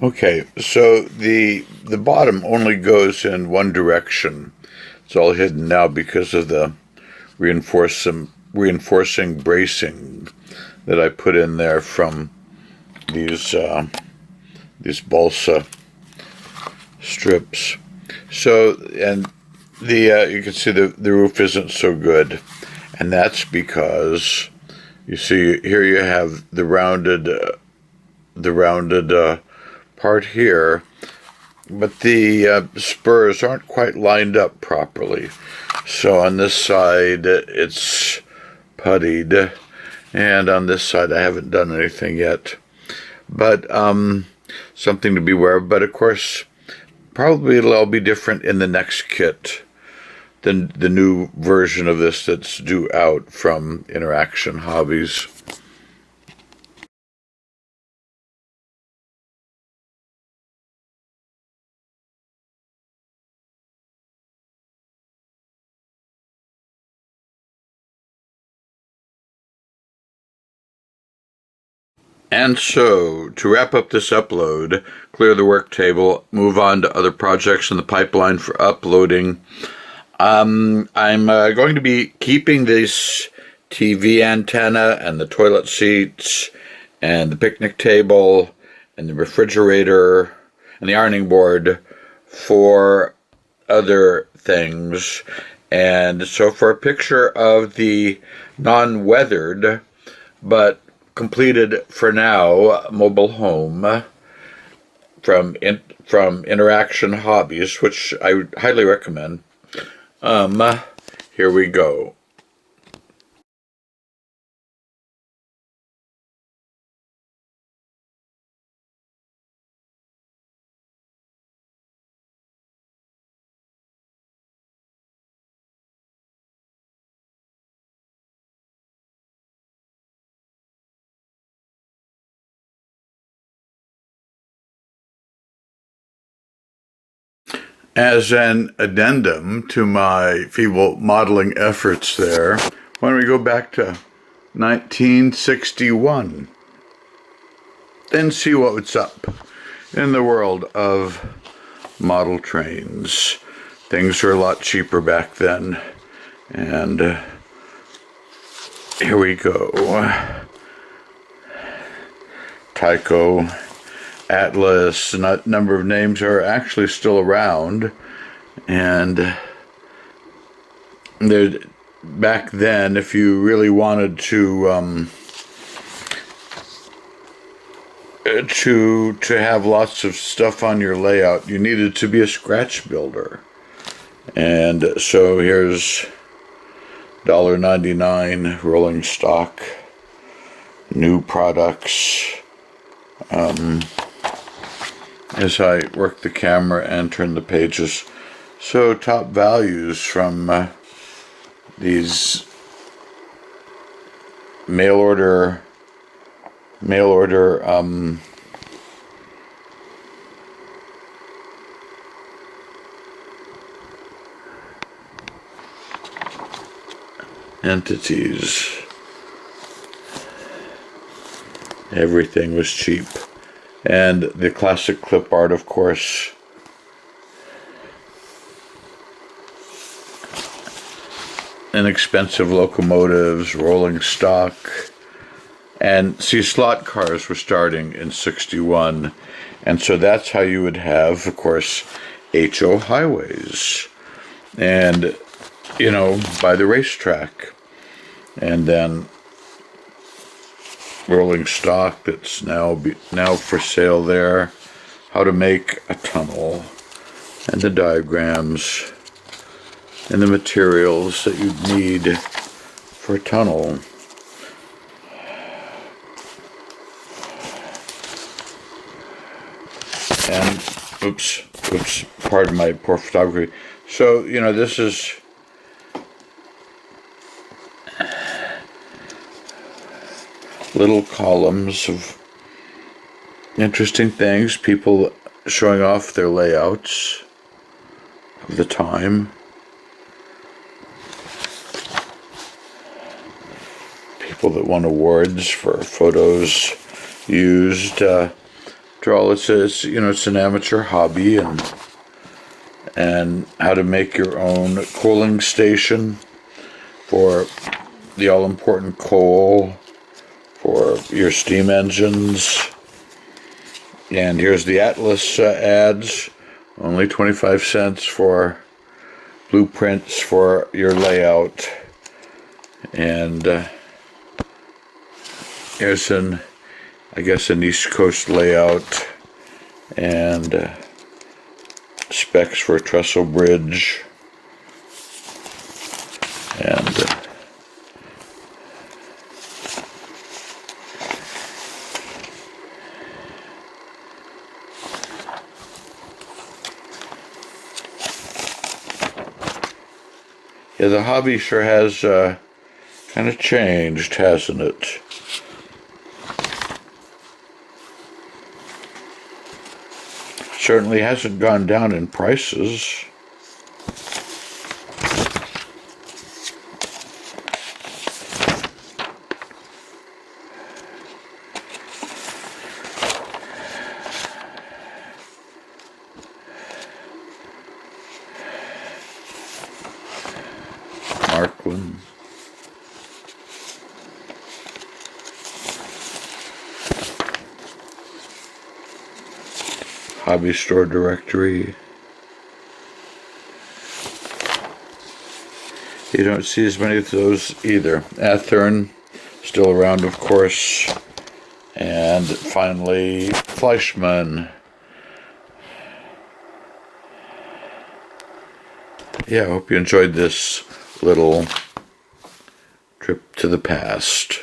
Okay, so the bottom only goes in one direction. It's all hidden now because of the reinforcing bracing that I put in there from these balsa strips. So, and the you can see the roof isn't so good, and that's because you see here you have the rounded part here, but the spurs aren't quite lined up properly. So on this side it's puttied, and on this side I haven't done anything yet. But something to be aware of. But of course, probably it'll all be different in the next kit than the new version of this that's due out from Interaction Hobbies. And so, to wrap up this upload, clear the work table, move on to other projects in the pipeline for uploading. I'm going to be keeping this TV antenna and the toilet seats and the picnic table and the refrigerator and the ironing board for other things. And so for a picture of the non-weathered but completed for now mobile home from Interaction Hobbies, which I highly recommend. Here we go. As an addendum to my feeble modeling efforts there, why don't we go back to 1961 and see what's up in the world of model trains. Things were a lot cheaper back then, and here we go. Tyco, Atlas, a number of names are actually still around, and back then, if you really wanted to have lots of stuff on your layout, you needed to be a scratch builder. And so here's $1.99 rolling stock, new products. As I work the camera and turn the pages. So top values from these mail order entities. Everything was cheap. And the classic clip art, of course. Inexpensive locomotives, rolling stock. And see, slot cars were starting in 61. And so that's how you would have, of course, HO highways. And, you know, by the racetrack. And then rolling stock that's now for sale there. How to make a tunnel. And the diagrams. And the materials that you'd need for a tunnel. And, oops, pardon my poor photography. So, you know, this is little columns of interesting things, people showing off their layouts of the time. People that won awards for photos used. after all, it's it's an amateur hobby, and how to make your own cooling station for the all-important coal for your steam engines. And here's the Atlas ads, only 25 cents for blueprints for your layout. And here's an East Coast layout and specs for a trestle bridge. And yeah, the hobby sure has kind of changed, hasn't it? Certainly hasn't gone down in prices. Markland. Hobby store directory. You don't see as many of those either. Athern, still around, of course. And finally, Fleischmann. Yeah, I hope you enjoyed this little trip to the past.